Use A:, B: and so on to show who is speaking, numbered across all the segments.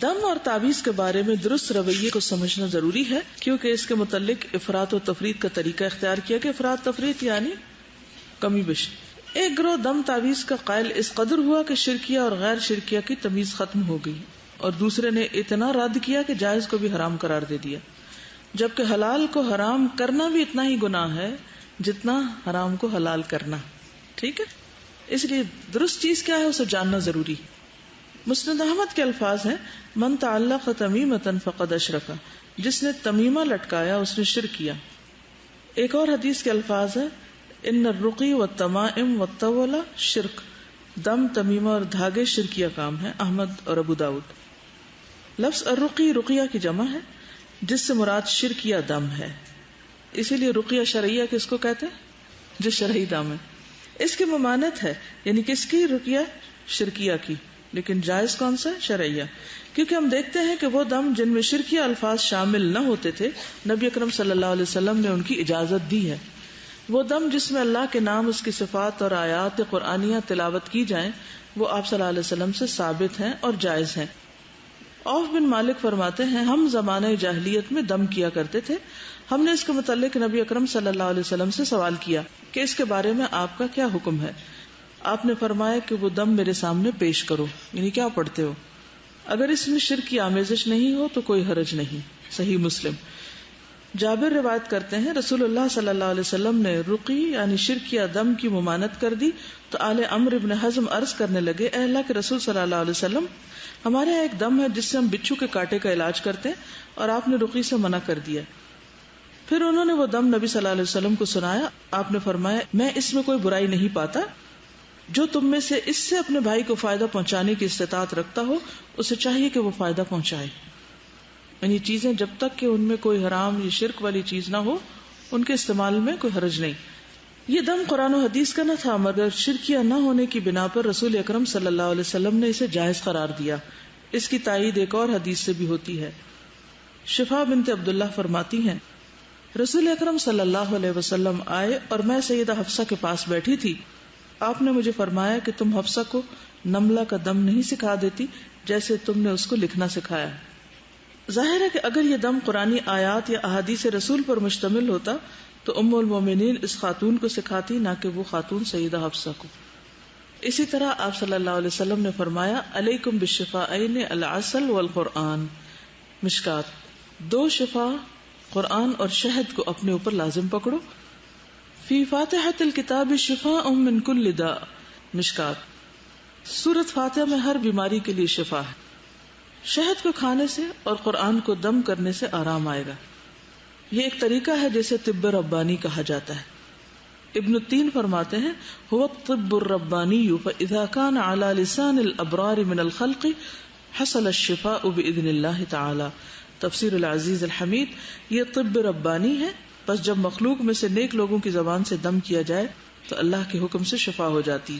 A: دم اور تعویذ کے بارے میں درست رویے کو سمجھنا ضروری ہے، کیونکہ اس کے متعلق افراط و تفریط کا طریقہ اختیار کیا کہ افراط تفریط یعنی کمی بیش۔ ایک گروہ دم تعویذ کا قائل اس قدر ہوا کہ شرکیہ اور غیر شرکیہ کی تمیز ختم ہو گئی، اور دوسرے نے اتنا رد کیا کہ جائز کو بھی حرام قرار دے دیا، جبکہ حلال کو حرام کرنا بھی اتنا ہی گناہ ہے جتنا حرام کو حلال کرنا۔ ٹھیک ہے، اس لیے درست چیز کیا ہے اسے جاننا ضروری۔ مسند احمد کے الفاظ ہیں من تعلق تمیمۃ فقد اشرک، جس نے تمیمہ لٹکایا اس نے شرک کیا۔ ایک اور حدیث کے الفاظ ہیں ان الرقی والتمائم والطول شرک، دم تمیمہ اور دھاگے شرکیہ کام ہے، احمد اور ابو داؤد۔ لفظ الرقی رقیہ کی جمع ہے جس سے مراد شرکیہ دم ہے، اسی لیے رقیہ شرعیہ کس کو کہتے ہیں؟ جو شرعی دم ہے۔ اس کی ممانت ہے، یعنی کس کی؟ رقیہ شرکیہ کی، لیکن جائز کون سا؟ شرعیہ، کیونکہ ہم دیکھتے ہیں کہ وہ دم جن میں شرکیہ الفاظ شامل نہ ہوتے تھے نبی اکرم صلی اللہ علیہ وسلم نے ان کی اجازت دی ہے۔ وہ دم جس میں اللہ کے نام، اس کی صفات اور آیات قرآنیہ تلاوت کی جائیں وہ آپ صلی اللہ علیہ وسلم سے ثابت ہیں اور جائز ہیں۔ عوف بن مالک فرماتے ہیں ہم زمانہ جاہلیت میں دم کیا کرتے تھے، ہم نے اس کے متعلق نبی اکرم صلی اللہ علیہ وسلم سے سوال کیا کہ اس کے بارے میں آپ کا کیا حکم ہے؟ آپ نے فرمایا کہ وہ دم میرے سامنے پیش کرو، یعنی کیا پڑھتے ہو؟ اگر اس میں شرک کی آمیزش نہیں ہو تو کوئی حرج نہیں۔ صحیح مسلم۔ جابر روایت کرتے ہیں رسول اللہ صلی اللہ علیہ وسلم نے رقی یعنی شرک یا دم کی ممانت کر دی تو آل عمرو بن حزم عرض کرنے لگے اے اللہ کے رسول صلی اللہ علیہ وسلم، ہمارے یہاں ایک دم ہے جس سے ہم بچھو کے کانٹے کا علاج کرتے ہیں اور آپ نے رقی سے منع کر دیا۔ پھر انہوں نے وہ دم نبی صلی اللہ علیہ وسلم کو سنایا، آپ نے فرمایا میں اس میں کوئی برائی نہیں پاتا، جو تم میں سے اس سے اپنے بھائی کو فائدہ پہنچانے کی استطاعت رکھتا ہو اسے چاہیے کہ وہ فائدہ پہنچائے۔ یعنی چیزیں جب تک کہ ان میں کوئی حرام یا شرک والی چیز نہ ہو ان کے استعمال میں کوئی حرج نہیں۔ یہ دم قرآن و حدیث کا نہ تھا، مگر شرکیہ نہ ہونے کی بنا پر رسول اکرم صلی اللہ علیہ وسلم نے اسے جائز قرار دیا۔ اس کی تائید ایک اور حدیث سے بھی ہوتی ہے۔ شفا بنت عبداللہ فرماتی ہیں رسول اکرم صلی اللہ علیہ وسلم آئے اور میں سیدہ حفصہ کے پاس بیٹھی تھی، آپ نے مجھے فرمایا کہ تم حفصہ کو نملہ کا دم نہیں سکھا دیتی جیسے تم نے اس کو لکھنا سکھایا۔ ظاہر ہے کہ اگر یہ دم قرآنی آیات یا احادیث رسول پر مشتمل ہوتا تو ام المومنین اس خاتون کو سکھاتی، نہ کہ وہ خاتون سیدہ حفصہ کو۔ اسی طرح آپ صلی اللہ علیہ وسلم نے فرمایا علیکم بالشفاءین العسل والقرآن، مشکات، دو شفا قرآن اور شہد کو اپنے اوپر لازم پکڑو۔ فی فاتحۃ الکتاب شفاء من کل داء، مشکات، سورۃ فاتحہ میں ہر بیماری کے لیے شفا ہے۔ شہد کو کھانے سے اور قرآن کو دم کرنے سے آرام آئے گا۔ یہ ایک طریقہ ہے جسے طب ربانی کہا جاتا ہے۔ ابن التین فرماتے ہیں هو الطب الربانی فاذا كان على لسان الابرار من الخلق حصل الشفاء باذن اللہ تعالی، تفسیر العزیز الحمید۔ یہ طب ربانی ہے، بس جب مخلوق میں سے نیک لوگوں کی زبان سے دم کیا جائے تو اللہ کے حکم سے شفا ہو جاتی۔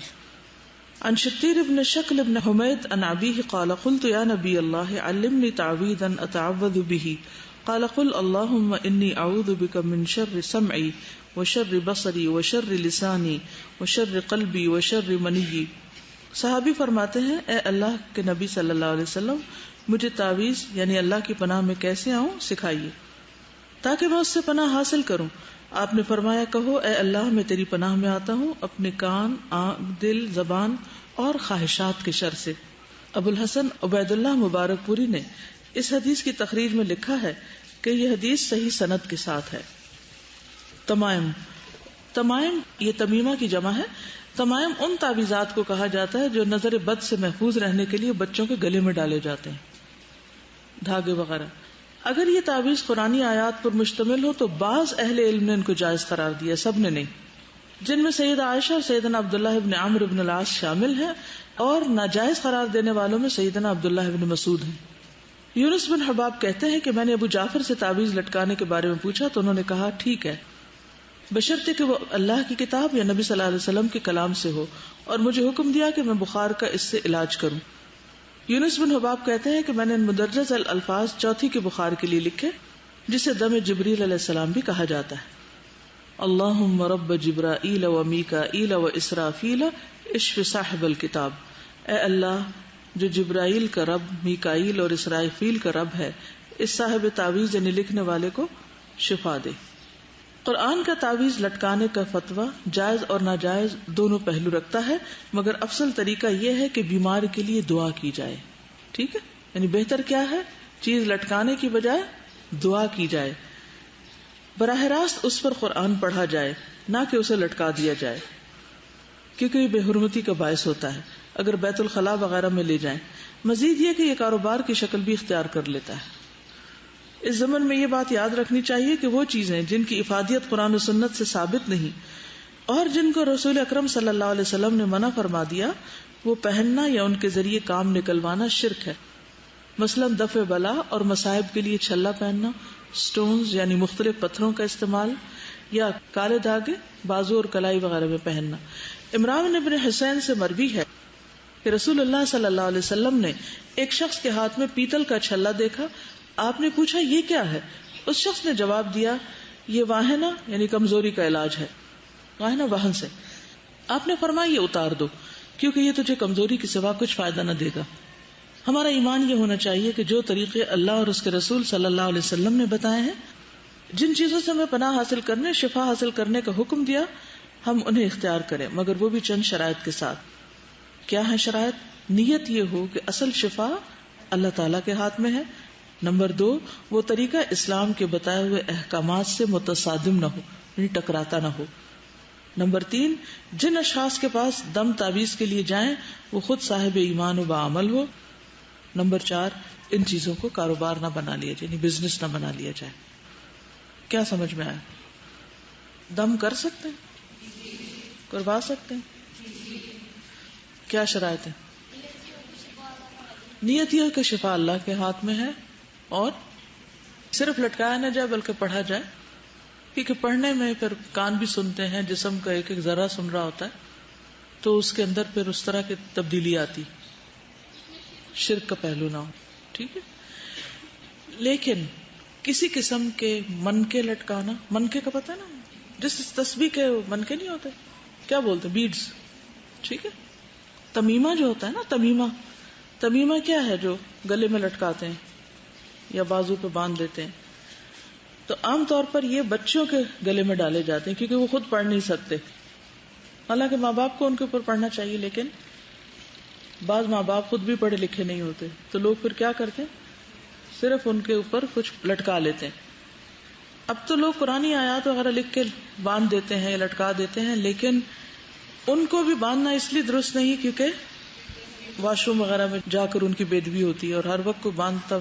A: عن شتیر بن شکل بن حمید عن ابیہ قال قلت یا نبی اللہ علمنی تعویذا اتعوذ به قال قل اللهم انی اعوذ بک من شر سمعی وشر بصری وشر لسانی وشر قلبی وشر منی۔ صحابی فرماتے ہیں اے اللہ کے نبی صلی اللہ علیہ وسلم، مجھے تعویذ یعنی اللہ کی پناہ میں کیسے آؤں سکھائیے تاکہ میں اس سے پناہ حاصل کروں۔ آپ نے فرمایا کہو اے اللہ میں تیری پناہ میں آتا ہوں اپنے کان، آنکھ، دل، زبان اور خواہشات کے شر سے۔ ابو الحسن عبید اللہ مبارک پوری نے اس حدیث کی تخریج میں لکھا ہے کہ یہ حدیث صحیح سند کے ساتھ ہے۔ تمائم، تمائم یہ تمیمہ کی جمع ہے۔ تمائم ان تعویذات کو کہا جاتا ہے جو نظر بد سے محفوظ رہنے کے لیے بچوں کے گلے میں ڈالے جاتے ہیں، دھاگے وغیرہ۔ اگر یہ تعویذ قرآنی آیات پر مشتمل ہو تو بعض اہل علم نے ان کو جائز قرار دیا، سب نے نہیں، جن میں سیدہ عائشہ اور سیدنا عبداللہ ابن عمرو ابن العاص شامل ہیں، اور ناجائز قرار دینے والوں میں سیدنا عبداللہ ابن مسعود ہیں۔ یونس بن حباب کہتے ہیں کہ میں نے ابو جعفر سے تعویذ لٹکانے کے بارے میں پوچھا تو انہوں نے کہا ٹھیک ہے، بشرطے کہ وہ اللہ کی کتاب یا نبی صلی اللہ علیہ وسلم کے کلام سے ہو، اور مجھے حکم دیا کہ میں بخار کا اس سے علاج کروں۔ یونس بن حباب کہتے ہیں کہ میں نے مدرجہ الفاظ چوتھی کے بخار کے لیے لکھے جسے دم جبریل علیہ السلام بھی کہا جاتا ہے۔ اللہم رب جبرائیل و میکائیل و اسرافیل اشف صاحب الکتاب، اے اللہ جو جبرائیل کا رب، میکائیل اور اسرائیل کا رب ہے، اس صاحب تعویذ یعنی لکھنے والے کو شفا دے۔ قرآن کا تعویذ لٹکانے کا فتویٰ جائز اور ناجائز دونوں پہلو رکھتا ہے، مگر افضل طریقہ یہ ہے کہ بیمار کے لیے دعا کی جائے۔ ٹھیک ہے، یعنی بہتر کیا ہے؟ چیز لٹکانے کی بجائے دعا کی جائے، براہ راست اس پر قرآن پڑھا جائے، نہ کہ اسے لٹکا دیا جائے، کیونکہ یہ بے حرمتی کا باعث ہوتا ہے اگر بیت الخلاء وغیرہ میں لے جائیں۔ مزید یہ کہ یہ کاروبار کی شکل بھی اختیار کر لیتا ہے۔ اس زمن میں یہ بات یاد رکھنی چاہیے کہ وہ چیزیں جن کی افادیت قرآن و سنت سے ثابت نہیں اور جن کو رسول اکرم صلی اللہ علیہ وسلم نے منع فرما دیا، وہ پہننا یا ان کے ذریعے کام نکلوانا شرک ہے۔ مثلا دفع بلا اور مصائب کے لیے چھلا پہننا، سٹونز یعنی مختلف پتھروں کا استعمال، یا کالے دھاگے بازو اور کلائی وغیرہ میں پہننا۔ عمران بن حسین سے مروی ہے کہ رسول اللہ صلی اللہ علیہ وسلم نے ایک شخص کے ہاتھ میں پیتل کا چھلا دیکھا۔ آپ نے پوچھا یہ کیا ہے؟ اس شخص نے جواب دیا یہ واہنہ یعنی کمزوری کا علاج ہے، واہنہ واہن سے۔ آپ نے فرمایا یہ اتار دو کیونکہ یہ تجھے کمزوری کے سوا کچھ فائدہ نہ دے گا۔ ہمارا ایمان یہ ہونا چاہیے کہ جو طریقے اللہ اور اس کے رسول صلی اللہ علیہ وسلم نے بتائے ہیں، جن چیزوں سے ہمیں پناہ حاصل کرنے، شفا حاصل کرنے کا حکم دیا، ہم انہیں اختیار کریں، مگر وہ بھی چند شرائط کے ساتھ۔ کیا ہے شرائط؟ نیت یہ ہو کہ اصل شفا اللہ تعالیٰ کے ہاتھ میں ہے۔ نمبر 2، وہ طریقہ اسلام کے بتائے ہوئے احکامات سے متصادم نہ ہو، یعنی ٹکراتا نہ ہو۔ نمبر 3، جن اشخاص کے پاس دم تعویذ کے لیے جائیں وہ خود صاحب ایمان و باعمل ہو۔ نمبر 4، ان چیزوں کو کاروبار نہ بنا لیا جائے، یعنی بزنس نہ بنا لیا جائے۔ کیا سمجھ میں آیا؟ دم کر سکتے ہیں، کروا سکتے ہیں، کیا شرائط ہے؟ نیت یہ کہ شفا اللہ کے ہاتھ میں ہے، اور صرف لٹکایا نہ جائے بلکہ پڑھا جائے، کیونکہ پڑھنے میں پھر کان بھی سنتے ہیں، جسم کا ایک ایک ذرہ سن رہا ہوتا ہے، تو اس کے اندر پھر اس طرح کی تبدیلی آتی، شرک کا پہلو نہ ہو۔ ٹھیک ہے، لیکن کسی قسم کے منکے لٹکانا، منکے کا پتہ ہے نا، جس تسبیح کے منکے نہیں ہوتے، کیا بولتے ہیں، بیڈز۔ ٹھیک ہے، تمیمہ جو ہوتا ہے نا، تمیمہ کیا ہے جو گلے میں لٹکاتے ہیں یا بازو پہ باندھ دیتے ہیں، تو عام طور پر یہ بچوں کے گلے میں ڈالے جاتے ہیں کیونکہ وہ خود پڑھ نہیں سکتے، حالانکہ ماں باپ کو ان کے اوپر پڑھنا چاہیے، لیکن بعض ماں باپ خود بھی پڑھے لکھے نہیں ہوتے، تو لوگ پھر کیا کرتے ہیں، صرف ان کے اوپر کچھ لٹکا لیتے ہیں۔ اب تو لوگ قرآنی آیات وغیرہ لکھ کے باندھ دیتے ہیں یا لٹکا دیتے ہیں، لیکن ان کو بھی باندھنا اس لیے درست نہیں کیونکہ واش روم وغیرہ میں جا کر ان کی بے ادبی ہوتی ہے، اور ہر وقت کو باندھتا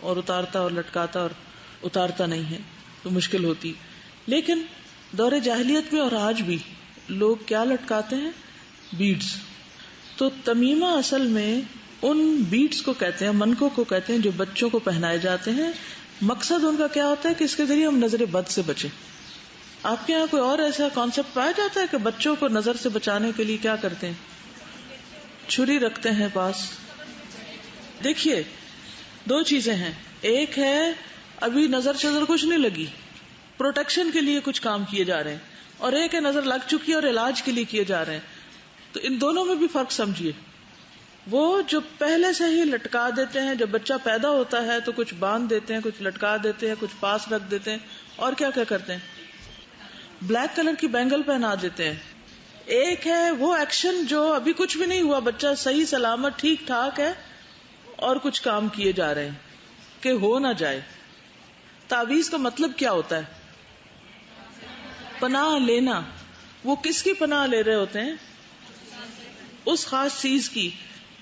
A: اور اتارتا اور لٹکاتا اور اتارتا نہیں ہے تو مشکل ہوتی۔ لیکن دور جاہلیت میں اور آج بھی لوگ کیا لٹکاتے ہیں، بیڈز۔ تو تمیمہ اصل میں ان بیڈز کو کہتے ہیں، منکوں کو کہتے ہیں جو بچوں کو پہنائے جاتے ہیں۔ مقصد ان کا کیا ہوتا ہے کہ اس کے ذریعے ہم نظر بد سے بچیں۔ آپ کے یہاں کوئی اور ایسا کانسیپٹ پایا جاتا ہے کہ بچوں کو نظر سے بچانے کے لیے کیا کرتے ہیں؟ چھری رکھتے ہیں پاس۔ دیکھیے 2 چیزیں ہیں، ایک ہے ابھی نظر شظر کچھ نہیں لگی، پروٹیکشن کے لیے کچھ کام کیے جا رہے ہیں، اور ایک ہے نظر لگ چکی ہے اور علاج کے لیے کیے جا رہے ہیں۔ تو ان دونوں میں بھی فرق سمجھیے۔ وہ جو پہلے سے ہی لٹکا دیتے ہیں، جب بچہ پیدا ہوتا ہے تو کچھ باندھ دیتے ہیں، کچھ لٹکا دیتے ہیں، کچھ پاس رکھ دیتے ہیں، اور کیا کیا کرتے ہیں، بلیک کلر کی بینگل پہنا دیتے ہیں۔ ایک ہے وہ ایکشن جو ابھی کچھ بھی نہیں ہوا، بچہ صحیح سلامت ٹھیک ٹھاک ہے، اور کچھ کام کیے جا رہے ہیں کہ ہو نہ جائے۔ تعویذ کا مطلب کیا ہوتا ہے؟ پناہ لینا۔ وہ کس کی پناہ لے رہے ہوتے ہیں؟ اس خاص چیز کی،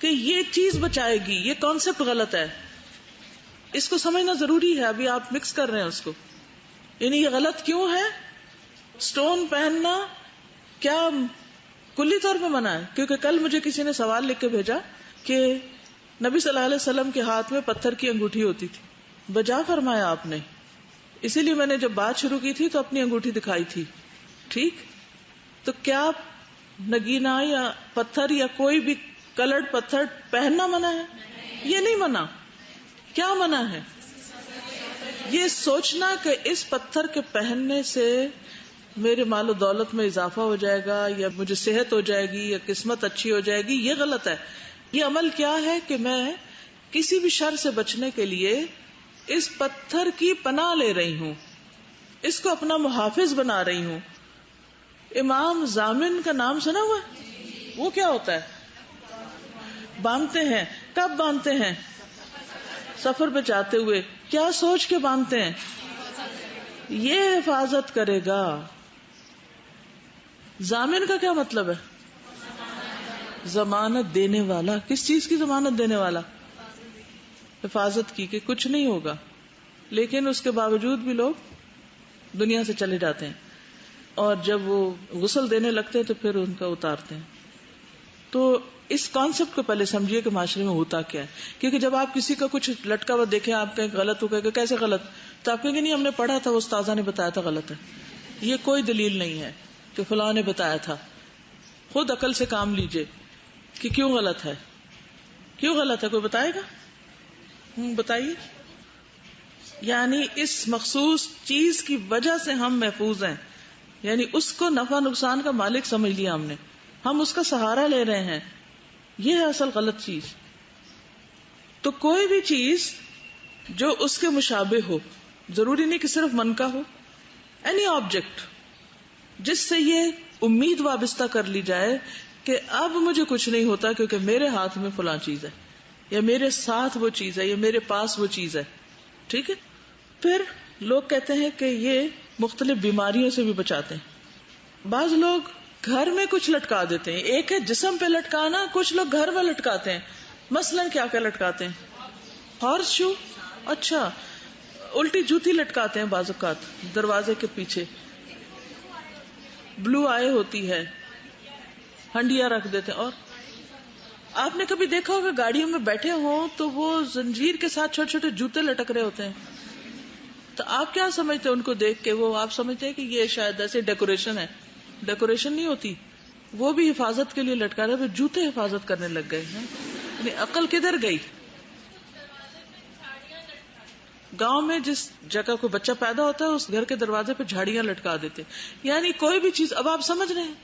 A: کہ یہ چیز بچائے گی۔ یہ کانسیپٹ غلط ہے، اس کو سمجھنا ضروری ہے۔ ابھی آپ مکس کر رہے ہیں اس کو، یعنی یہ غلط کیوں ہے؟ سٹون پہننا کیا کلی طور پہ منع ہے؟ کیونکہ کل مجھے کسی نے سوال لکھ کے بھیجا کہ نبی صلی اللہ علیہ وسلم کے ہاتھ میں پتھر کی انگوٹھی ہوتی تھی، بجا فرمایا آپ نے، اسی لیے میں نے جب بات شروع کی تھی تو اپنی انگوٹھی دکھائی تھی۔ ٹھیک، تو کیا نگینا یا پتھر یا کوئی بھی کلرڈ پتھر پہننا منع ہے؟ یہ نہیں منع۔ کیا منع ہے؟ یہ سوچنا کہ اس پتھر کے پہننے سے میرے مال و دولت میں اضافہ ہو جائے گا، یا مجھے صحت ہو جائے گی، یا قسمت اچھی ہو جائے گی، یہ غلط ہے۔ یہ عمل کیا ہے کہ میں کسی بھی شر سے بچنے کے لیے اس پتھر کی پناہ لے رہی ہوں، اس کو اپنا محافظ بنا رہی ہوں. امام زامن کا نام سنا ہوا ہے؟ وہ کیا ہوتا ہے؟ باندھتے ہیں. کب باندھتے ہیں؟ سفر پہ جاتے ہوئے. کیا سوچ کے باندھتے ہیں؟ یہ حفاظت کرے گا. زامن کا کیا مطلب ہے؟ ضمانت دینے والا. کس چیز کی ضمانت دینے والا؟ حفاظت کی، کہ کچھ نہیں ہوگا. لیکن اس کے باوجود بھی لوگ دنیا سے چلے جاتے ہیں، اور جب وہ غسل دینے لگتے ہیں تو پھر ان کا اتارتے ہیں. تو اس کانسیپٹ کو پہلے سمجھیے کہ معاشرے میں ہوتا کیا ہے. کیونکہ جب آپ کسی کا کچھ لٹکا ہوا دیکھیں، آپ کہیں غلط ہو گئے، کیسے غلط، تو آپ کہیں گے نہیں ہم نے پڑھا تھا، وہ استاذہ نے بتایا تھا غلط ہے. یہ کوئی دلیل نہیں ہے کہ فلاں نے بتایا تھا. خود عقل سے کام لیجئے کہ کیوں غلط ہے. کیوں غلط ہے؟ کوئی بتائے گا؟ بتائیے. یعنی اس مخصوص چیز کی وجہ سے ہم محفوظ ہیں، یعنی اس کو نفع نقصان کا مالک سمجھ لیا ہم نے، ہم اس کا سہارا لے رہے ہیں. یہ ہے اصل غلط چیز. تو کوئی بھی چیز جو اس کے مشابہ ہو، ضروری نہیں کہ صرف من کا ہو، اینی آبجیکٹ جس سے یہ امید وابستہ کر لی جائے کہ اب مجھے کچھ نہیں ہوتا کیونکہ میرے ہاتھ میں فلاں چیز ہے، یا میرے ساتھ وہ چیز ہے، یا میرے پاس وہ چیز ہے. ٹھیک ہے. پھر لوگ کہتے ہیں کہ یہ مختلف بیماریوں سے بھی بچاتے ہیں. بعض لوگ گھر میں کچھ لٹکا دیتے ہیں. ایک ہے جسم پہ لٹکانا، کچھ لوگ گھر میں لٹکاتے ہیں. مثلاً کیا کیا لٹکاتے ہیں؟ ہارس شو. اچھا. الٹی جوتی لٹکاتے ہیں بعض اوقات دروازے کے پیچھے. بلو آئے ہوتی ہے، ہنڈیاں رکھ دیتے ہیں. اور آپ نے کبھی دیکھا ہوگا گاڑیوں میں بیٹھے ہوں تو وہ زنجیر کے ساتھ چھوٹے چھوٹے جوتے لٹک رہے ہوتے ہیں. تو آپ کیا سمجھتے ہیں ان کو دیکھ کے؟ وہ آپ سمجھتے ہیں کہ یہ شاید ایسے ڈیکوریشن ہے. ڈیکوریشن نہیں ہوتی، وہ بھی حفاظت کے لیے لٹکا رہے. جوتے حفاظت کرنے لگ گئے ہیں. یعنی عقل کدھر گئی؟ گاؤں میں جس جگہ کو بچہ پیدا ہوتا ہے اس گھر کے دروازے پہ جھاڑیاں لٹکا دیتے. یعنی کوئی بھی چیز، اب آپ سمجھ رہے ہیں،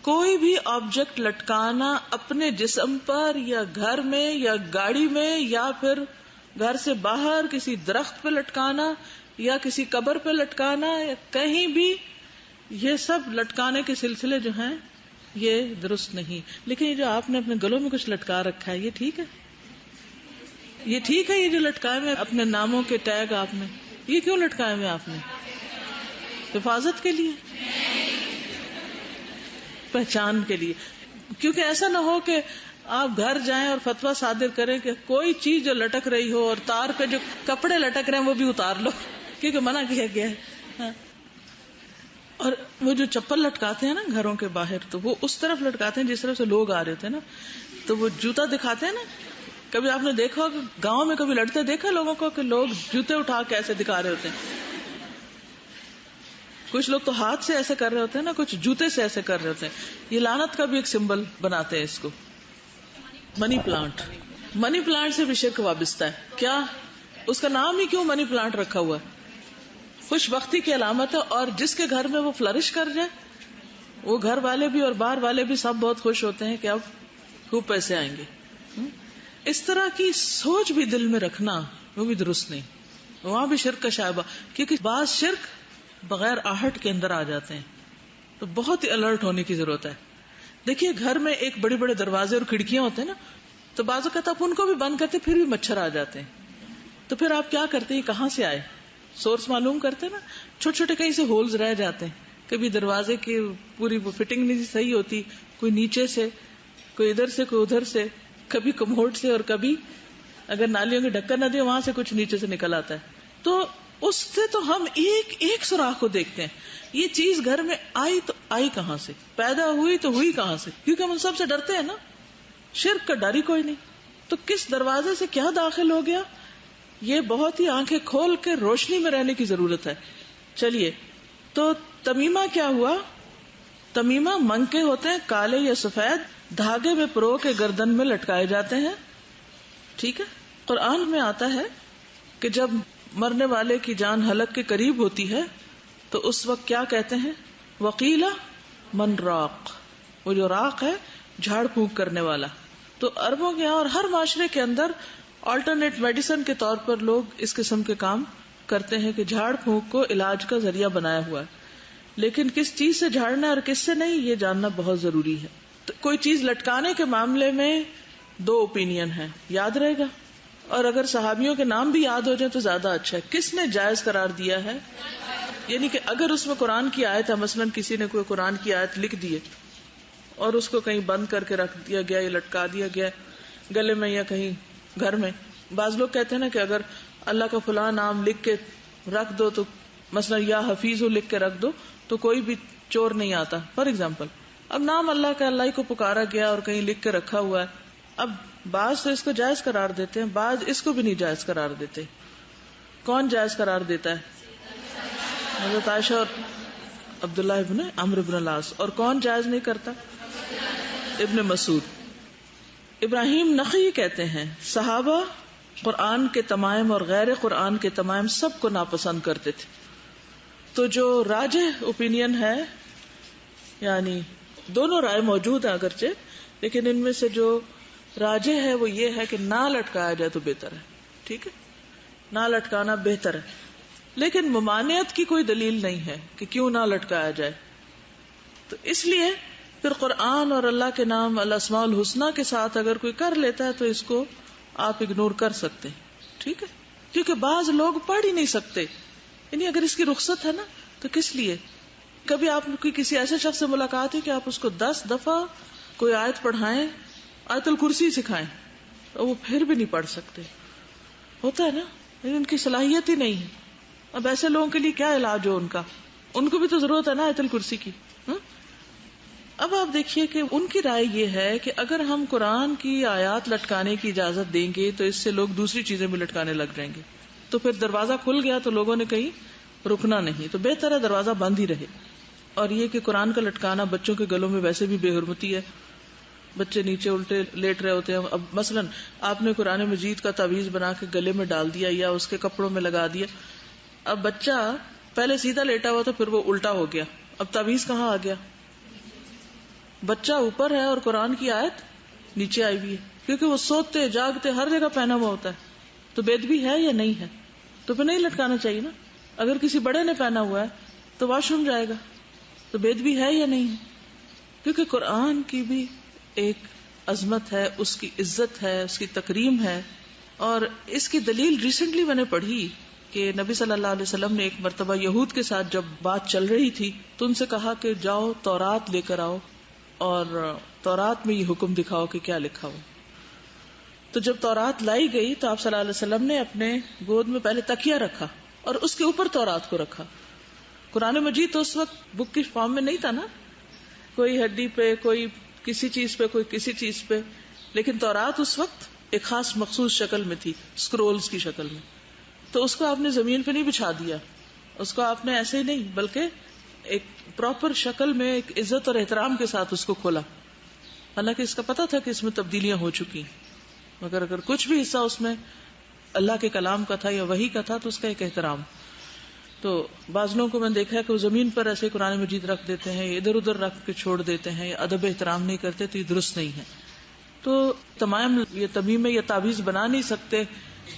A: کوئی بھی آبجیکٹ لٹکانا اپنے جسم پر یا گھر میں یا گاڑی میں یا پھر گھر سے باہر کسی درخت پہ لٹکانا یا کسی قبر پہ لٹکانا یا کہیں بھی، یہ سب لٹکانے کے سلسلے جو ہیں یہ درست نہیں. لیکن یہ جو آپ نے اپنے گلوں میں کچھ لٹکا رکھا ہے یہ ٹھیک ہے؟ یہ ٹھیک ہے؟ یہ جو لٹکائے ہوئے اپنے ناموں کے ٹیگ آپ نے، یہ کیوں لٹکائے ہوئے آپ نے؟ حفاظت کے لیے؟ پہچان کے لیے. کیونکہ ایسا نہ ہو کہ آپ گھر جائیں اور فتویٰ صادر کریں کہ کوئی چیز جو لٹک رہی ہو اور تار پہ جو کپڑے لٹک رہے ہیں وہ بھی اتار لو، کیونکہ منع کیا گیا ہے. اور وہ جو چپل لٹکاتے ہیں نا گھروں کے باہر، تو وہ اس طرف لٹکاتے ہیں جس طرف سے لوگ آ رہے تھے نا، تو وہ جوتا دکھاتے ہیں نا. کبھی آپ نے دیکھا کہ گاؤں میں کبھی لڑتے دیکھا لوگوں کو کہ لوگ جوتے اٹھا کے ایسے دکھا رہے ہوتے ہیں. کچھ لوگ تو ہاتھ سے ایسے کر رہے ہوتے ہیں نا، کچھ جوتے سے ایسے کر رہے ہوتے ہیں. یہ لعنت کا بھی ایک سمبل بناتے ہیں اس کو. منی پلانٹ، منی پلانٹ سے بھی شرک وابستہ ہے. کیا اس کا نام ہی کیوں منی پلانٹ رکھا ہوا ہے؟ خوش بختی کی علامت ہے، اور جس کے گھر میں وہ فلرش کر جائے وہ گھر والے بھی اور باہر والے بھی سب بہت خوش ہوتے ہیں کہ اب خوب پیسے آئیں گے. اس طرح کی سوچ بھی دل میں رکھنا وہ بھی درست نہیں. وہاں بھی شرک کا شائبہ، کیونکہ بعض شرک بغیر آہٹ کے اندر آ جاتے ہیں. تو بہت ہی الرٹ ہونے کی ضرورت ہے. دیکھیے گھر میں ایک بڑے بڑے دروازے اور کھڑکیاں ہوتے ہیں نا، تو بعض اوقات آپ ان کو بھی بند کرتے پھر بھی مچھر آ جاتے ہیں. تو پھر آپ کیا کرتے ہیں؟ کہاں سے آئے؟ سورس معلوم کرتے نا. چھوٹے چھوٹے کہیں سے ہولز رہ جاتے ہیں. کبھی دروازے کی پوری وہ فٹنگ نہیں صحیح ہوتی، کوئی نیچے سے، کوئی ادھر سے، کوئی ادھر سے، کبھی کموڈ سے، اور کبھی اگر نالیوں کی ڈھکن نہ دے وہاں سے کچھ نیچے سے نکل آتا ہے. تو اس سے تو ہم ایک ایک سوراخ کو دیکھتے ہیں. یہ چیز گھر میں آئی تو آئی کہاں سے، پیدا ہوئی تو ہوئی کہاں سے؟ کیونکہ ہم سب سے ڈرتے ہیں نا. شرک کا ڈر ہی کوئی نہیں. تو کس دروازے سے کیا داخل ہو گیا، یہ بہت ہی آنکھیں کھول کے روشنی میں رہنے کی ضرورت ہے. چلیے، تو تمیمہ کیا ہوا؟ تمیمہ منکے ہوتے ہیں کالے یا سفید، دھاگے میں پرو کے گردن میں لٹکائے جاتے ہیں. ٹھیک ہے. قرآن میں آتا ہے کہ جب مرنے والے کی جان حلق کے قریب ہوتی ہے تو اس وقت کیا کہتے ہیں؟ وقیلا من راق. وہ جو راق ہے جھاڑ پھونک کرنے والا. تو عربوں کے یہاں اور ہر معاشرے کے اندر آلٹرنیٹ میڈیسن کے طور پر لوگ اس قسم کے کام کرتے ہیں کہ جھاڑ پھونک کو علاج کا ذریعہ بنایا ہوا ہے. لیکن کس چیز سے جھاڑنا اور کس سے نہیں، یہ جاننا بہت ضروری ہے. تو کوئی چیز لٹکانے کے معاملے میں 2 اوپینین ہیں، یاد رہے گا. اور اگر صحابیوں کے نام بھی یاد ہو جائیں تو زیادہ اچھا ہے. کس نے جائز قرار دیا ہے؟ یعنی کہ اگر اس میں قرآن کی آیت ہے، مثلا کسی نے کوئی قرآن کی آیت لکھ دی اور اس کو کہیں بند کر کے رکھ دیا گیا یا لٹکا دیا گیا گلے میں یا کہیں گھر میں. بعض لوگ کہتے ہیں نا کہ اگر اللہ کا فلاں نام لکھ کے رکھ دو تو مثلا یا حفیظ لکھ کے رکھ دو تو کوئی بھی چور نہیں آتا، فار ایگزامپل. اب نام اللہ کا اللہ ہی کو پکارا گیا اور کہیں لکھ کے رکھا ہوا ہے. اب بعض تو اس کو جائز قرار دیتے ہیں، بعض اس کو بھی نہیں جائز قرار دیتے. کون جائز قرار دیتا ہے؟ حضرت عائشہ اور عبداللہ ابن عمرو ابن العاص. اور کون جائز نہیں کرتا؟ ابن مسعود. ابراہیم نخعی کہتے ہیں صحابہ قرآن کے تمائم اور غیر قرآن کے تمائم سب کو ناپسند کرتے تھے. تو جو راجح اوپینین ہے، یعنی دونوں رائے موجود ہیں اگرچہ، لیکن ان میں سے جو راجح ہے وہ یہ ہے کہ نہ لٹکایا جائے تو بہتر ہے. ٹھیک ہے، نہ لٹکانا بہتر ہے. لیکن ممانعت کی کوئی دلیل نہیں ہے کہ کیوں نہ لٹکایا جائے. تو اس لیے پھر قرآن اور اللہ کے نام الاسماء الحسنی کے ساتھ اگر کوئی کر لیتا ہے تو اس کو آپ اگنور کر سکتے ہیں. ٹھیک ہے، کیونکہ بعض لوگ پڑھ ہی نہیں سکتے. یعنی اگر اس کی رخصت ہے نا تو کس لیے؟ کبھی آپ کی کسی ایسے شخص سے ملاقات ہے کہ آپ اس کو 10 دفعہ کوئی آیت پڑھائیں، آیت الکرسی سکھائیں، تو وہ پھر بھی نہیں پڑھ سکتے. ہوتا ہے نا، لیکن ان کی صلاحیت ہی نہیں ہے. اب ایسے لوگوں کے لیے کیا علاج ہو؟ ان کو بھی تو ضرورت ہے نا آیت الکرسی کی. اب آپ دیکھیے کہ ان کی رائے یہ ہے کہ اگر ہم قرآن کی آیات لٹکانے کی اجازت دیں گے تو اس سے لوگ دوسری چیزیں بھی لٹکانے لگ جائیں گے، تو پھر دروازہ کھل گیا تو لوگوں نے کہیں رکنا نہیں. تو بہتر ہے دروازہ بند ہی رہے. اور یہ کہ قرآن کا لٹکانا بچوں کے گلوں میں ویسے بھی بے حرمتی ہے. بچے نیچے الٹے لیٹ رہے ہوتے ہیں. اب مثلا آپ نے قرآن مجید کا تعویذ بنا کے گلے میں ڈال دیا یا اس کے کپڑوں میں لگا دیا. اب بچہ پہلے سیدھا لیٹا ہوا تھا، پھر وہ الٹا ہو گیا. اب تعویذ کہاں آ گیا؟ بچہ اوپر ہے اور قرآن کی آیت نیچے آئی ہوئی ہے، کیونکہ وہ سوتے جاگتے ہر جگہ پہنا ہوا ہوتا ہے. تو بید بھی ہے یا نہیں ہے؟ تو پھر نہیں لٹکانا چاہیے نا. اگر کسی بڑے نے پہنا ہوا ہے تو واش روم جائے گا، تو بید بھی ہے یا نہیں ہے؟ کیونکہ قرآن کی بھی ایک عظمت ہے، اس کی عزت ہے، اس کی تکریم ہے. اور اس کی دلیل ریسنٹلی میں نے پڑھی کہ نبی صلی اللہ علیہ وسلم نے ایک مرتبہ یہود کے ساتھ جب بات چل رہی تھی تو ان سے کہا کہ جاؤ تورات لے کر آؤ اور تورات میں یہ حکم دکھاؤ کہ کیا لکھا ہو. تو جب تورات لائی گئی تو آپ صلی اللہ علیہ وسلم نے اپنے گود میں پہلے تکیہ رکھا اور اس کے اوپر تورات کو رکھا. قرآن مجید تو اس وقت بک کی فارم میں نہیں تھا نا، کوئی ہڈی پہ، کوئی کسی چیز پہ، کوئی کسی چیز پہ، لیکن تورات اس وقت ایک خاص مخصوص شکل میں تھی، سکرولز کی شکل میں. تو اس کو آپ نے زمین پہ نہیں بچھا دیا، اس کو آپ نے ایسے ہی نہیں بلکہ ایک پراپر شکل میں ایک عزت اور احترام کے ساتھ اس کو کھولا. حالانکہ اس کا پتا تھا کہ اس میں تبدیلیاں ہو چکی، مگر اگر کچھ بھی حصہ اس میں اللہ کے کلام کا تھا یا وحی کا تھا تو اس کا ایک احترام. تو بعض لوگوں کو میں نے دیکھا ہے کہ وہ زمین پر ایسے قرآن مجید رکھ دیتے ہیں، ادھر ادھر رکھ کے چھوڑ دیتے ہیں، یا ادب احترام نہیں کرتے، تو یہ درست نہیں ہے. تو تمام یہ تمیمیں یا تعویذ بنا نہیں سکتے،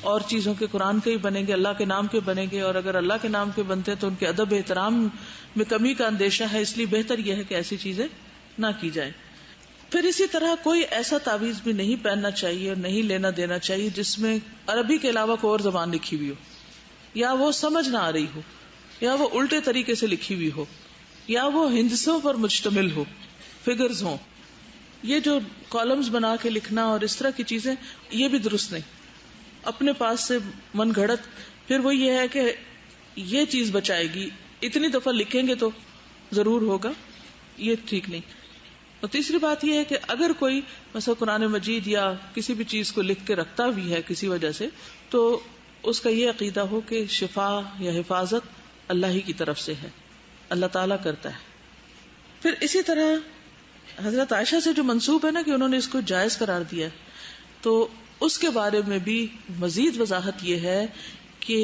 A: اور چیزوں کے قرآن کے ہی بنیں گے، اللہ کے نام کے بنیں گے. اور اگر اللہ کے نام کے بنتے ہیں تو ان کے ادب احترام میں کمی کا اندیشہ ہے، اس لیے بہتر یہ ہے کہ ایسی چیزیں نہ کی جائیں. پھر اسی طرح کوئی ایسا تعویذ بھی نہیں پہننا چاہیے اور نہیں لینا دینا چاہیے جس میں عربی کے علاوہ کوئی اور زبان لکھی ہوئی ہو، یا وہ سمجھ نہ آ رہی ہو، یا وہ الٹے طریقے سے لکھی ہوئی ہو، یا وہ ہندسوں پر مشتمل ہو، فگرز ہوں. یہ جو کالمز بنا کے لکھنا اور اس طرح کی چیزیں، یہ بھی درست نہیں. اپنے پاس سے من گھڑت، پھر وہ یہ ہے کہ یہ چیز بچائے گی، اتنی دفعہ لکھیں گے تو ضرور ہوگا، یہ ٹھیک نہیں. اور تیسری بات یہ ہے کہ اگر کوئی مثلا قرآن مجید یا کسی بھی چیز کو لکھ کے رکھتا بھی ہے کسی وجہ سے، تو اس کا یہ عقیدہ ہو کہ شفا یا حفاظت اللہ ہی کی طرف سے ہے، اللہ تعالیٰ کرتا ہے. پھر اسی طرح حضرت عائشہ سے جو منسوب ہے نا کہ انہوں نے اس کو جائز قرار دیا، تو اس کے بارے میں بھی مزید وضاحت یہ ہے کہ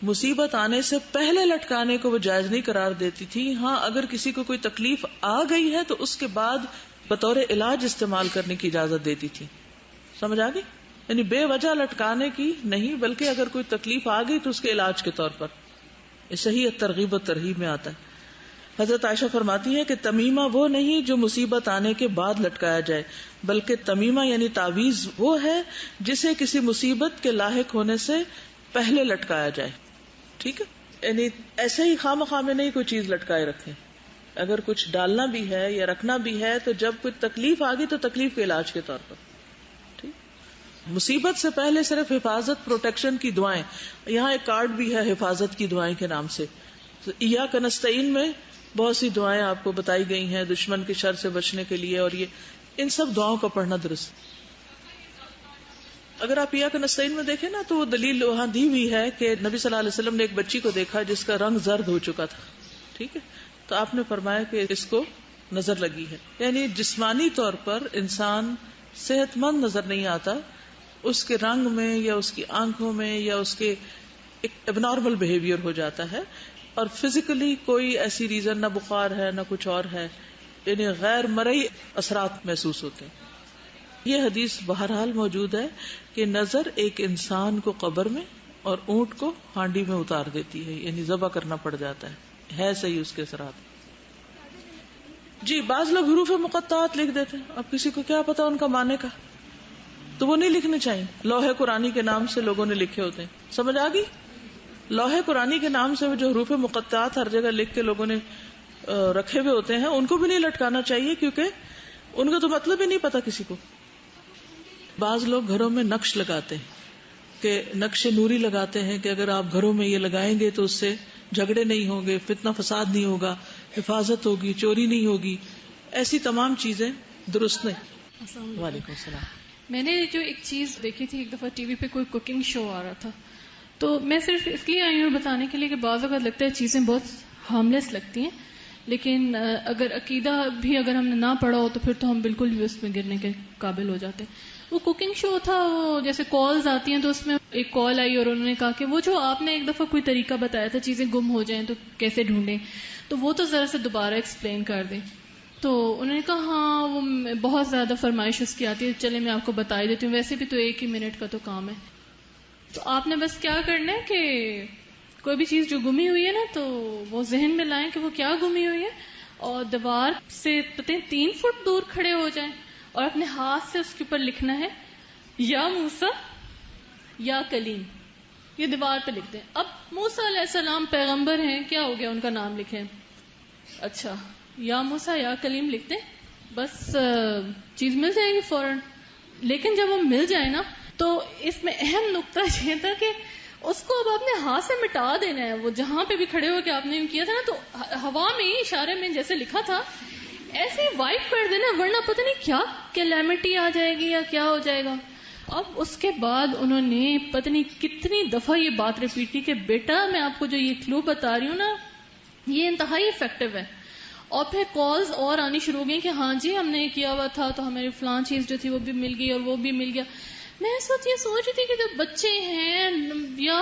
A: مصیبت آنے سے پہلے لٹکانے کو وہ جائز نہیں قرار دیتی تھی. ہاں اگر کسی کو کوئی تکلیف آ گئی ہے تو اس کے بعد بطور علاج استعمال کرنے کی اجازت دیتی تھی. سمجھ آ گئی؟ یعنی بے وجہ لٹکانے کی نہیں، بلکہ اگر کوئی تکلیف آ گئی تو اس کے علاج کے طور پر. یہ صحیح ترغیب و ترہیب میں آتا ہے. حضرت عائشہ فرماتی ہے کہ تمیمہ وہ نہیں جو مصیبت آنے کے بعد لٹکایا جائے، بلکہ تمیمہ یعنی تعویذ وہ ہے جسے کسی مصیبت کے لاحق ہونے سے پہلے لٹکایا جائے. ٹھیک ہے، یعنی ایسے ہی خواہ مخواہ میں نہیں کوئی چیز لٹکائے رکھیں. اگر کچھ ڈالنا بھی ہے یا رکھنا بھی ہے تو جب کوئی تکلیف آ گئی تو تکلیف کے علاج کے طور پر. ٹھیک، مصیبت سے پہلے صرف حفاظت، پروٹیکشن کی دعائیں. یہاں ایک کارڈ بھی ہے حفاظت کی دعائیں کے نام سے. ایاک نستعین میں بہت سی دعائیں آپ کو بتائی گئی ہیں دشمن کی شر سے بچنے کے لیے، اور یہ ان سب دعاؤں کا پڑھنا درست. اگر آپ ایاک نستعین میں دیکھیں نا تو وہ دلیل وہاں دی ہوئی ہے کہ نبی صلی اللہ علیہ وسلم نے ایک بچی کو دیکھا جس کا رنگ زرد ہو چکا تھا. ٹھیک ہے، تو آپ نے فرمایا کہ اس کو نظر لگی ہے. یعنی جسمانی طور پر انسان صحت مند نظر نہیں آتا، اس کے رنگ میں یا اس کی آنکھوں میں یا اس کے ایک اب نارمل بہیویئر ہو جاتا ہے، اور فزیکلی کوئی ایسی ریزن نہ بخار ہے نہ کچھ اور ہے، یعنی غیر مرئی اثرات محسوس ہوتے ہیں. یہ حدیث بہرحال موجود ہے کہ نظر ایک انسان کو قبر میں اور اونٹ کو ہانڈی میں اتار دیتی ہے، یعنی ذبح کرنا پڑ جاتا ہے صحیح اس کے اثرات. جی بعض لوگ حروف مقطعات لکھ دیتے ہیں، اب کسی کو کیا پتا ان کا معنی کا، تو وہ نہیں لکھنے چاہیے. لوح قرآنی کے نام سے لوگوں نے لکھے ہوتے ہیں. سمجھ آ گئی؟ لوح قرآنی کے نام سے جو حروف مقطعات ہر جگہ لکھ کے لوگوں نے رکھے ہوئے ہوتے ہیں ان کو بھی نہیں لٹکانا چاہیے، کیونکہ ان کا تو مطلب ہی نہیں پتا کسی کو. بعض لوگ گھروں میں نقش لگاتے ہیں کہ نقش نوری لگاتے ہیں کہ اگر آپ گھروں میں یہ لگائیں گے تو اس سے جھگڑے نہیں ہوں گے، فتنہ فساد نہیں ہوگا، حفاظت ہوگی، چوری نہیں ہوگی. ایسی تمام چیزیں درست نہیں. وعلیکم السلام.
B: میں نے جو ایک چیز دیکھی تھی، ایک دفعہ ٹی وی پہ کوئی کوکنگ شو آ رہا تھا، تو میں صرف اس لیے آئی ہوں بتانے کے لیے کہ بعض اوقات لگتا ہے چیزیں بہت ہارملیس لگتی ہیں، لیکن اگر عقیدہ بھی اگر ہم نے نہ پڑھا ہو تو پھر تو ہم بالکل بھی اس میں گرنے کے قابل ہو جاتے ہیں. وہ کوکنگ شو تھا، وہ جیسے کالز آتی ہیں تو اس میں ایک کال آئی اور انہوں نے کہا کہ وہ جو آپ نے ایک دفعہ کوئی طریقہ بتایا تھا چیزیں گم ہو جائیں تو کیسے ڈھونڈیں، تو وہ تو ذرا سے دوبارہ ایکسپلین کر دیں. تو انہوں نے کہا ہاں وہ بہت زیادہ فرمائش اس کی آتی ہے، چلے میں آپ کو بتا ہی دیتی ہوں، ویسے بھی تو 1 ہی منٹ کا تو کام ہے. تو آپ نے بس کیا کرنا ہے کہ کوئی بھی چیز جو گمی ہوئی ہے نا تو وہ ذہن میں لائیں کہ وہ کیا گمی ہوئی ہے، اور دیوار سے پتہ 3 فٹ دور کھڑے ہو جائیں اور اپنے ہاتھ سے اس کے اوپر لکھنا ہے یا موسیٰ یا کلیم. یہ دیوار پہ لکھ دیں. اب موسیٰ علیہ السلام پیغمبر ہیں، کیا ہو گیا ان کا نام لکھیں، اچھا یا موسیٰ یا کلیم لکھ دیں، بس چیز مل جائے گی فوراً. لیکن جب وہ مل جائے نا تو اس میں اہم نقطہ یہ تھا کہ اس کو اب آپ نے ہاتھ سے مٹا دینا ہے. وہ جہاں پہ بھی کھڑے ہو کے آپ نے کیا تھا نا تو ہوا میں ہی اشارے میں جیسے لکھا تھا ایسے ہی وائپ کر دینا، ورنہ پتہ نہیں کیا کیلیمٹی آ جائے گی یا کیا ہو جائے گا. اب اس کے بعد انہوں نے پتہ نہیں کتنی دفعہ یہ بات ریپیٹ کی کہ بیٹا میں آپ کو جو یہ کلو بتا رہی ہوں نا یہ انتہائی افیکٹو ہے. اور پھر کالز اور آنی شروع ہو گئی کہ ہاں جی ہم نے یہ کیا ہوا تھا تو ہماری فلان چیز جو تھی وہ بھی مل گئی اور وہ بھی مل گیا. میں اس وقت یہ سوچ رہی تھی کہ جو بچے ہیں یا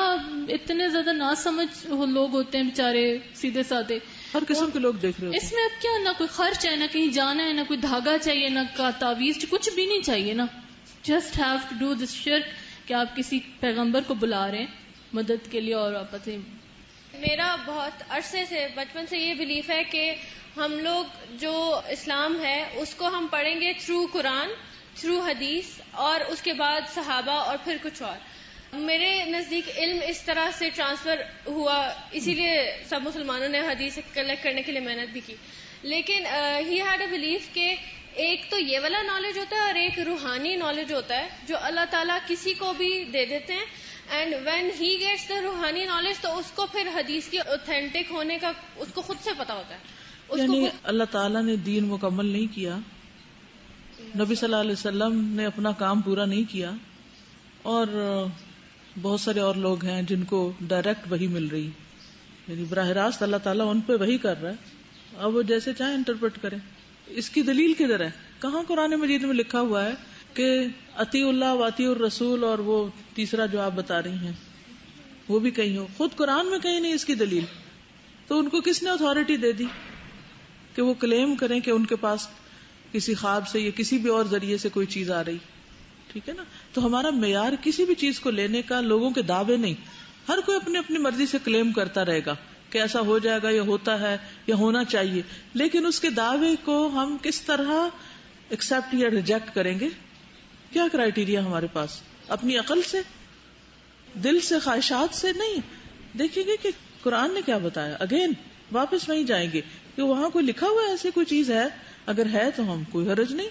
B: اتنے زیادہ ناسمجھ لوگ ہوتے ہیں بیچارے سیدھے سادے،
A: ہر قسم کے لوگ دیکھ رہے ہوتے ہیں.
B: اس میں اب کیا، نہ کوئی خرچ ہے، نہ کہیں جانا ہے، نہ کوئی دھاگا چاہیے، نہ کا تعویذ، کچھ بھی نہیں چاہیے نا. Just have to do this شرک کہ آپ کسی پیغمبر کو بلا رہے ہیں مدد کے لیے. اور آپ پتہ
C: میرا بہت عرصے سے بچپن سے یہ بلیف ہے کہ ہم لوگ جو اسلام ہے اس کو ہم پڑھیں گے تھرو قرآن، تھرو حدیث، اور اس کے بعد صحابہ اور پھر کچھ اور. میرے نزدیک علم اس طرح سے ٹرانسفر ہوا، اسی لیے سب مسلمانوں نے حدیث کلیکٹ کرنے کے لیے محنت بھی کی. لیکن ہی ہیڈ اے بلیف کہ ایک تو یہ والا نالج ہوتا ہے اور ایک روحانی نالج ہوتا ہے جو اللہ تعالیٰ کسی کو بھی دے دیتے ہیں. And when he gets the روحانی نالج تو اس کو پھر حدیث کی اوتھینٹک ہونے کا اس کو خود سے پتا ہوتا ہے.
A: یعنی اللہ تعالیٰ نے دین مکمل نہیں کیا، نبی صلی اللہ علیہ وسلم نے اپنا کام پورا نہیں کیا، اور بہت سارے اور لوگ ہیں جن کو ڈائریکٹ وحی مل رہی، یعنی براہ راست اللہ تعالیٰ ان پہ وحی کر رہا ہے، اب وہ جیسے چاہیں انٹرپریٹ کریں. اس کی دلیل کدھر ہے؟ کہاں قرآن مجید میں لکھا ہوا ہے کہ اطیع اللہ واطیع الرسول، اور وہ تیسرا جو آپ بتا رہی ہیں وہ بھی کہیں ہو؟ خود قرآن میں کہیں نہیں اس کی دلیل. تو ان کو کس نے اتھارٹی دے دی کہ وہ کلیم کریں کہ ان کے پاس کسی خواب سے یا کسی بھی اور ذریعے سے کوئی چیز آ رہی. ٹھیک ہے نا. تو ہمارا معیار کسی بھی چیز کو لینے کا لوگوں کے دعوے نہیں. ہر کوئی اپنی اپنی مرضی سے کلیم کرتا رہے گا کہ ایسا ہو جائے گا یا ہوتا ہے یا ہونا چاہیے, لیکن اس کے دعوے کو ہم کس طرح ایکسپٹ یا ریجیکٹ کریں گے؟ کیا کرائیٹیریا ہمارے پاس؟ اپنی عقل سے, دل سے, خواہشات سے نہیں. دیکھیں گے کہ قرآن نے کیا بتایا. اگین واپس وہیں جائیں گے کہ وہاں کوئی لکھا ہوا ہے ایسی کوئی چیز ہے, اگر ہے تو ہم کوئی حرج نہیں.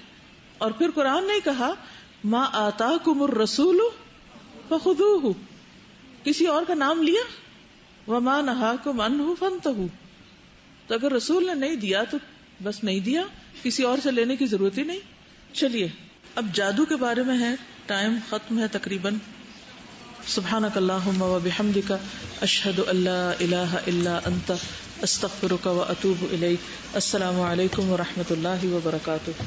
A: اور پھر قرآن نے کہا ما آتاکم الرسول فخذوہ, کسی اور کا نام لیا, وما نہاکم عنہ فانتہوا. تو اگر رسول نے نہیں دیا تو بس نہیں دیا, کسی اور سے لینے کی ضرورت ہی نہیں. چلیے اب جادو کے بارے میں ہے, ٹائم ختم ہے تقریباً. سبحانک اللہم وبحمدک اشہد ان لا الہ الا انت استغفرک واتوب الیک. السلام علیکم ورحمۃ اللہ وبرکاتہ.